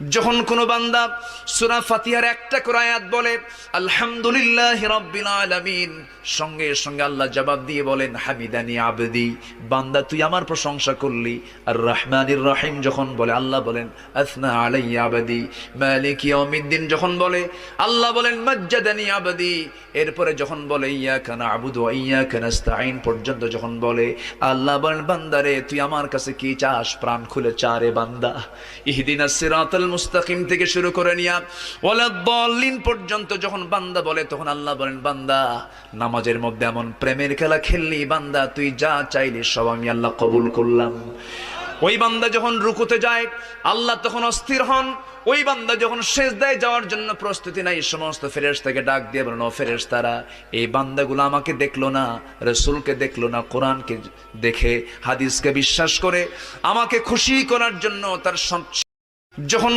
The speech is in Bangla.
যখন কোন বান্দা সূরা ফাতিহার একটা করে আয়াত বলে আলহামদুলিল্লাহি রাব্বিল আলামিন, সঙ্গে সঙ্গে আল্লাহ জবাব দিয়ে বলেন হামিদানি আবদি, বান্দা তুই আমার প্রশংসা করলি। আর রহমানির রহিম যখন বলে আল্লাহ বলেন আসনা আলাইয়া আবদি। মালিক ইয়াউমিদ্দিন যখন বলে আল্লাহ বলেন মাজ্জাদানি আবদি। এরপরে যখন বলে ইয়াকা না'বুদু ওয়া ইয়াকা নাস্তাঈন পর্যন্ত যখন বলে আল্লাহ বলেন বান্দারে তুই আমার কাছে কি চাস, প্রাণ খুলে চারে বান্দা। ইহদিনাস সিরাতাল মুস্তাকিম থেকে শুরু করে নিয়া ওয়ালাদ-দাল্লিন পর্যন্ত যখন বান্দা বলে তখন আল্লাহ বলেন বান্দা নামাজের মধ্যে এমন প্রেমের খেলা খেললি বান্দা, তুই যা চাইলি সব আমি আল্লাহ কবুল করলাম। ওই বান্দা যখন রুকুতে যায় আল্লাহ তখন অস্থির হন। ওই বান্দা যখন সিজদায় যাওয়ার জন্য প্রস্তুতি নাই, সমস্ত ফেরেশতাকে ডাক দিয়ে বলেন ও ফেরেশতারা, এই বান্দাগুলো আমাকে দেখলো না, রাসূলকে দেখলো না, কোরআনকে দেখে হাদিসকে বিশ্বাস করে আমাকে খুশি করার জন্য তার যখন